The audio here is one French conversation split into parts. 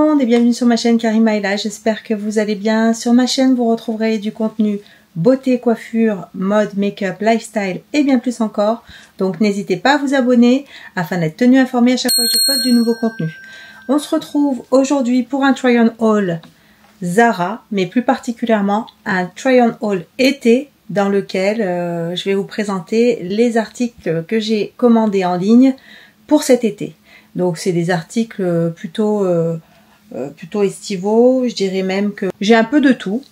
monde et bienvenue sur ma chaîne Karima est là, j'espère que vous allez bien. Sur ma chaîne vous retrouverez du contenu beauté, coiffure, mode, make-up, lifestyle et bien plus encore. Donc n'hésitez pas à vous abonner afin d'être tenu informé à chaque fois que je poste du nouveau contenu. On se retrouve aujourd'hui pour un try on haul Zara, mais plus particulièrement un try on haul été dans lequel je vais vous présenter les articles que j'ai commandés en ligne pour cet été. Donc c'est des articles plutôt estivaux, je dirais même que j'ai un peu de tout.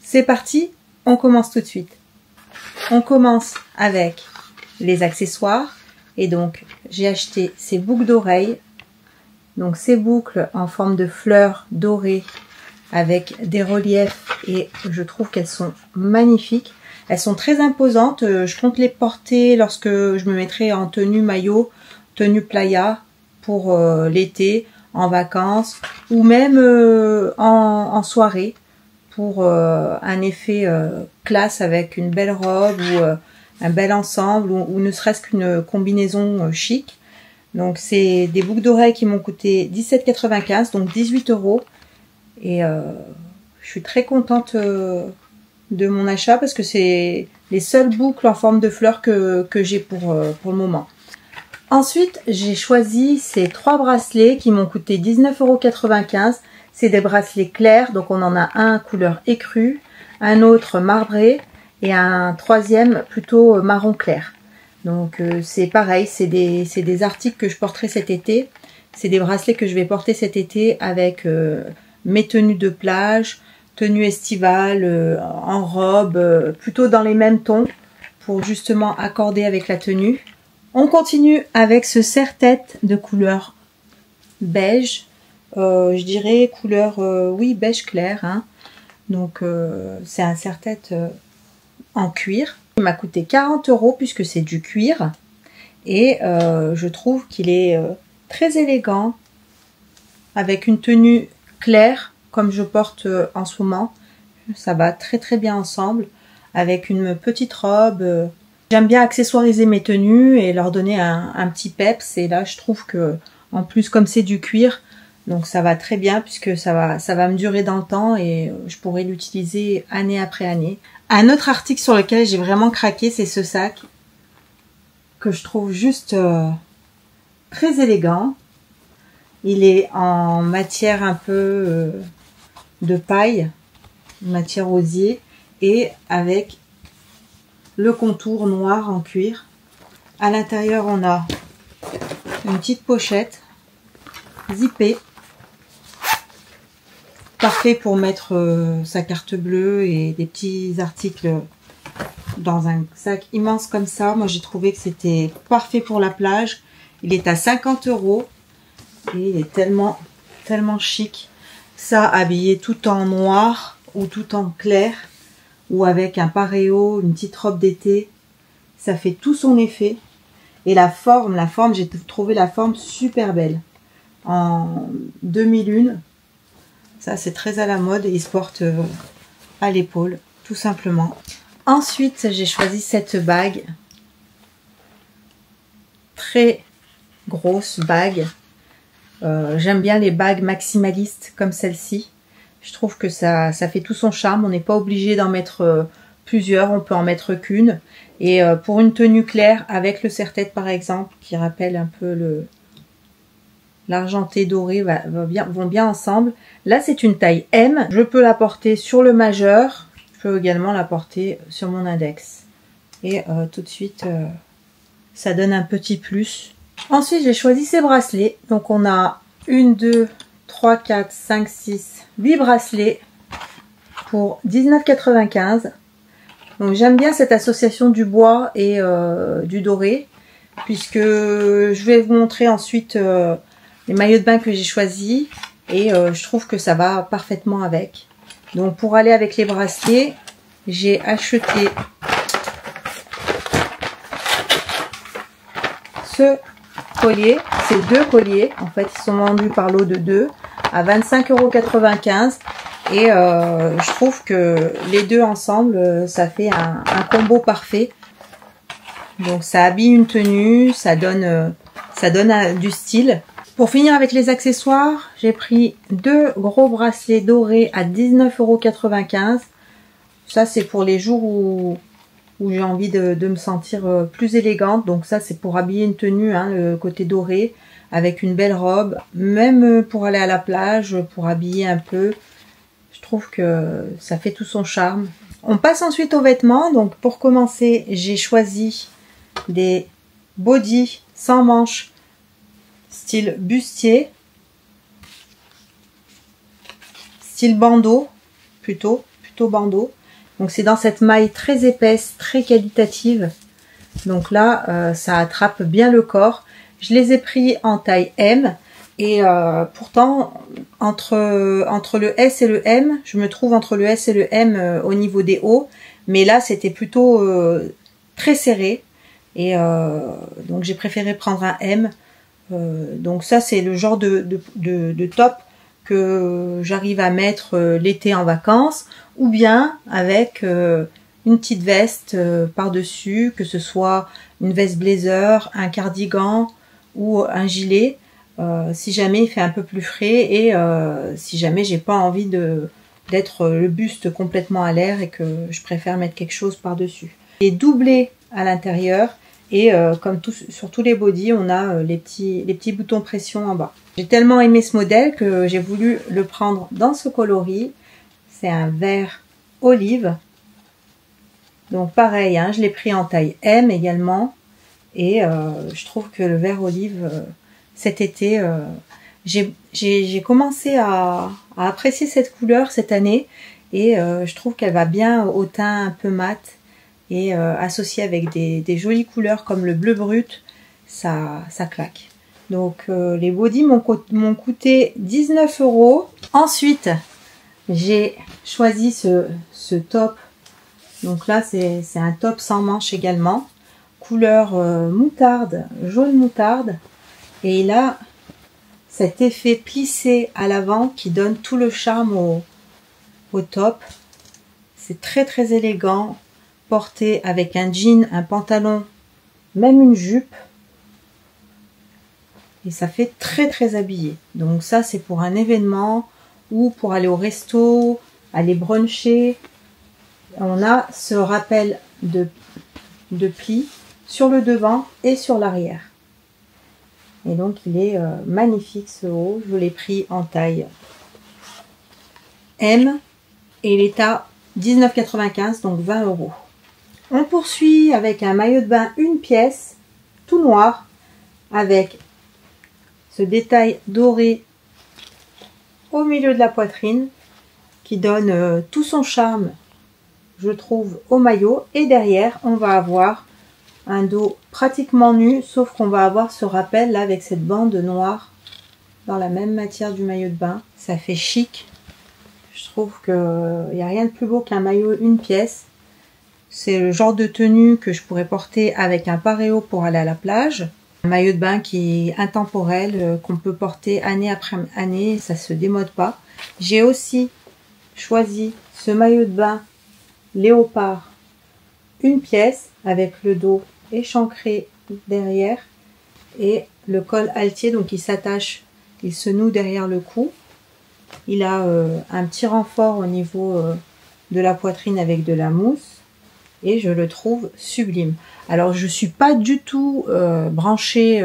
C'est parti, on commence tout de suite. On commence avec les accessoires et donc j'ai acheté ces boucles d'oreilles. Donc ces boucles en forme de fleurs dorées avec des reliefs et je trouve qu'elles sont magnifiques. Elles sont très imposantes, je compte les porter lorsque je me mettrai en tenue maillot, tenue playa pour l'été, en vacances ou même en soirée pour un effet classe avec une belle robe ou un bel ensemble ou ne serait-ce qu'une combinaison chic. Donc c'est des boucles d'oreilles qui m'ont coûté 17,95 donc 18 €. Et je suis très contente de mon achat parce que c'est les seules boucles en forme de fleurs que j'ai pour le moment. Ensuite, j'ai choisi ces trois bracelets qui m'ont coûté 19,95 €. C'est des bracelets clairs, donc on en a un couleur écrue, un autre marbré et un troisième plutôt marron clair. Donc c'est pareil, c'est des articles que je porterai cet été. C'est des bracelets que je vais porter cet été avec mes tenues de plage, tenues estivales, en robe, plutôt dans les mêmes tons pour justement accorder avec la tenue. On continue avec ce serre-tête de couleur beige, je dirais couleur, oui, beige clair. Hein. Donc c'est un serre-tête en cuir. Il m'a coûté 40 € puisque c'est du cuir. Et je trouve qu'il est très élégant avec une tenue claire comme je porte en ce moment. Ça va très très bien ensemble avec une petite robe. J'aime bien accessoiriser mes tenues et leur donner un petit peps. Et là, je trouve que, en plus, comme c'est du cuir, donc ça va très bien puisque ça va me durer dans le temps et je pourrai l'utiliser année après année. Un autre article sur lequel j'ai vraiment craqué, c'est ce sac que je trouve juste très élégant. Il est en matière un peu de paille, matière osier et avec le contour noir en cuir. À l'intérieur, on a une petite pochette zippée. Parfait pour mettre sa carte bleue et des petits articles dans un sac immense comme ça. Moi, j'ai trouvé que c'était parfait pour la plage. Il est à 50 € et il est tellement chic. Ça, habillé tout en noir ou tout en clair, ou avec un paréo, une petite robe d'été, ça fait tout son effet. Et la forme, j'ai trouvé la forme super belle. En 2001, ça c'est très à la mode et il se porte à l'épaule, tout simplement. Ensuite, j'ai choisi cette bague. Très grosse bague. J'aime bien les bagues maximalistes comme celle-ci. Je trouve que ça fait tout son charme. On n'est pas obligé d'en mettre plusieurs, on peut en mettre qu'une. Et pour une tenue claire, avec le serre-tête par exemple, qui rappelle un peu l'argenté doré, vont bien ensemble. Là, c'est une taille M. Je peux la porter sur le majeur. Je peux également la porter sur mon index. Et tout de suite, ça donne un petit plus. Ensuite, j'ai choisi ces bracelets. Donc, on a 1, 2, 3, 4, 5, 6, 8 bracelets pour 19,95 €. Donc, j'aime bien cette association du bois et du doré, puisque je vais vous montrer ensuite les maillots de bain que j'ai choisis et je trouve que ça va parfaitement avec. Donc, pour aller avec les bracelets, j'ai acheté ce collier, ces deux colliers. En fait, ils sont vendus par lot de 2 à 25,95 € et je trouve que les deux ensemble, ça fait un combo parfait. Donc, ça habille une tenue, ça donne du style. Pour finir avec les accessoires, j'ai pris 2 gros bracelets dorés à 19,95 €. Ça, c'est pour les jours où j'ai envie de me sentir plus élégante. Donc ça, c'est pour habiller une tenue, hein, le côté doré, avec une belle robe. Même pour aller à la plage, pour habiller un peu. Je trouve que ça fait tout son charme. On passe ensuite aux vêtements. Donc pour commencer, j'ai choisi des bodys sans manches, style bustier, style bandeau, plutôt bandeau. Donc c'est dans cette maille très épaisse, très qualitative. Donc là, ça attrape bien le corps. Je les ai pris en taille M. Et pourtant, entre le S et le M, je me trouve entre le S et le M au niveau des hauts. Mais là, c'était plutôt très serré. Et donc j'ai préféré prendre un M. Donc ça, c'est le genre de top que j'arrive à mettre l'été en vacances, ou bien avec une petite veste par-dessus, que ce soit une veste blazer, un cardigan ou un gilet, si jamais il fait un peu plus frais et si jamais j'ai pas envie d'être le buste complètement à l'air et que je préfère mettre quelque chose par-dessus. Et doublé à l'intérieur. Et comme sur tous les bodys, on a les petits boutons pression en bas. J'ai tellement aimé ce modèle que j'ai voulu le prendre dans ce coloris. C'est un vert olive. Donc pareil, hein, je l'ai pris en taille M également. Et je trouve que le vert olive, cet été, j'ai commencé à apprécier cette couleur cette année. Et je trouve qu'elle va bien au teint un peu mat. Et associé avec des jolies couleurs comme le bleu brut, ça claque. Donc les bodys m'ont coûté 19 €. Ensuite, j'ai choisi ce top. Donc là, c'est un top sans manches également. Couleur moutarde, jaune moutarde. Et il a cet effet plissé à l'avant qui donne tout le charme au top. C'est très très élégant. Porté avec un jean, un pantalon, même une jupe. Et ça fait très très habillé. Donc ça, c'est pour un événement ou pour aller au resto, aller bruncher. On a ce rappel de plis sur le devant et sur l'arrière. Et donc il est magnifique ce haut. Je l'ai pris en taille M et il est à 19,95 €, donc 20 €. On poursuit avec un maillot de bain une pièce, tout noir, avec ce détail doré au milieu de la poitrine, qui donne tout son charme, je trouve, au maillot. Et derrière, on va avoir un dos pratiquement nu, sauf qu'on va avoir ce rappel là, avec cette bande noire, dans la même matière du maillot de bain. Ça fait chic. Je trouve qu'il n'y a rien de plus beau qu'un maillot une pièce. C'est le genre de tenue que je pourrais porter avec un paréo pour aller à la plage. Un maillot de bain qui est intemporel, qu'on peut porter année après année, ça se démode pas. J'ai aussi choisi ce maillot de bain léopard, une pièce, avec le dos échancré derrière et le col altier, donc il s'attache, il se noue derrière le cou. Il a un petit renfort au niveau de la poitrine avec de la mousse. Et je le trouve sublime. Alors je suis pas du tout branchée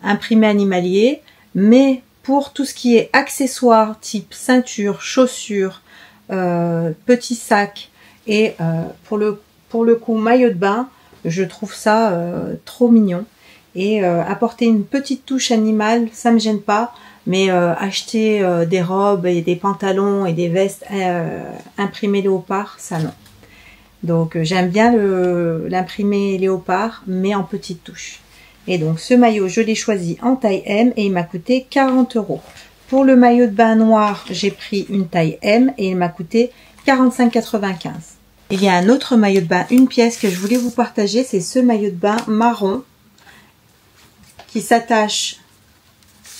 imprimé animalier, mais pour tout ce qui est accessoires type ceinture, chaussures, petits sacs et pour le coup maillot de bain, je trouve ça trop mignon. Et apporter une petite touche animale, ça me gêne pas, mais acheter des robes et des pantalons et des vestes imprimées léopard, ça non. Donc j'aime bien l'imprimé léopard, mais en petites touches. Et donc ce maillot, je l'ai choisi en taille M et il m'a coûté 40 €. Pour le maillot de bain noir, j'ai pris une taille M et il m'a coûté 45,95 €. Il y a un autre maillot de bain, une pièce que je voulais vous partager, c'est ce maillot de bain marron qui s'attache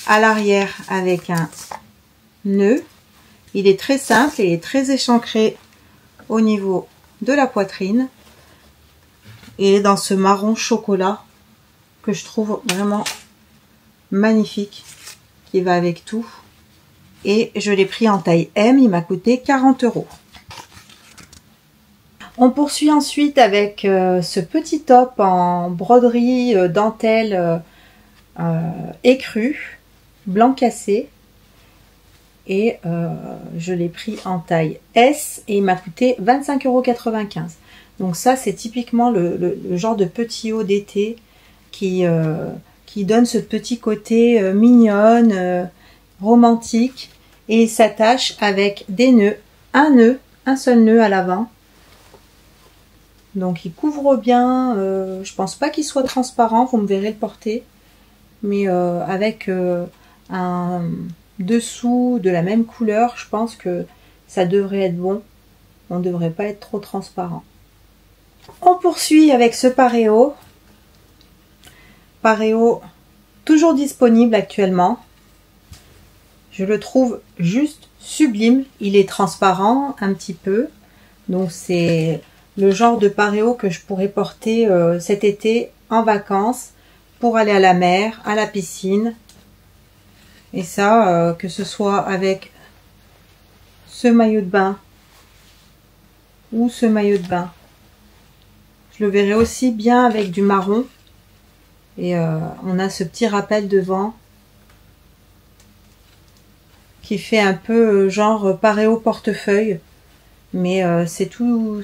à l'arrière avec un nœud. Il est très simple et il est très échancré au niveau de la poitrine et dans ce marron chocolat que je trouve vraiment magnifique. qui va avec tout. Et je l'ai pris en taille M, il m'a coûté 40 €. On poursuit ensuite avec ce petit top en broderie dentelle écrue, blanc cassé. Et je l'ai pris en taille S et il m'a coûté 25,95 €. Donc ça, c'est typiquement le genre de petit haut d'été qui donne ce petit côté mignonne, romantique, et il s'attache avec des nœuds, un seul nœud à l'avant. Donc il couvre bien, je pense pas qu'il soit transparent, vous me verrez le porter, mais avec un dessous de la même couleur, je pense que ça devrait être bon. On ne devrait pas être trop transparent. On poursuit avec ce paréo. Paréo toujours disponible actuellement. Je le trouve juste sublime. Il est transparent un petit peu. Donc c'est le genre de paréo que je pourrais porter cet été en vacances pour aller à la mer, à la piscine. Et ça, que ce soit avec ce maillot de bain ou ce maillot de bain. Je le verrai aussi bien avec du marron. Et on a ce petit rappel devant qui fait un peu genre paréo portefeuille. Mais c'est tout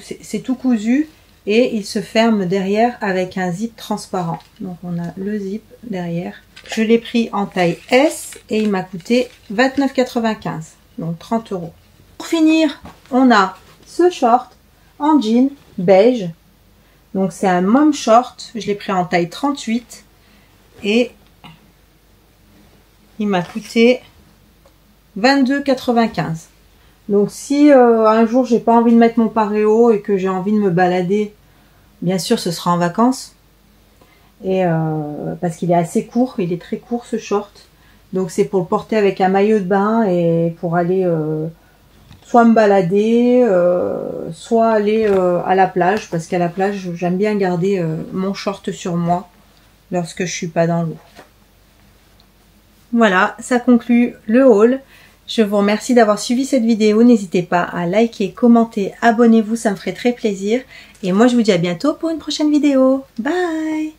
cousu et il se ferme derrière avec un zip transparent. Donc on a le zip derrière. Je l'ai pris en taille S et il m'a coûté 29,95 €, donc 30 €. Pour finir, on a ce short en jean beige. Donc c'est un mom short, je l'ai pris en taille 38 et il m'a coûté 22,95 €. Donc si un jour j'ai pas envie de mettre mon paréo et que j'ai envie de me balader, bien sûr ce sera en vacances. Et parce qu'il est assez court, il est très court ce short. Donc c'est pour le porter avec un maillot de bain et pour aller soit me balader, soit aller à la plage. Parce qu'à la plage, j'aime bien garder mon short sur moi lorsque je suis pas dans l'eau. Voilà, ça conclut le haul. Je vous remercie d'avoir suivi cette vidéo. N'hésitez pas à liker, commenter, abonnez-vous, ça me ferait très plaisir. Et moi, je vous dis à bientôt pour une prochaine vidéo. Bye!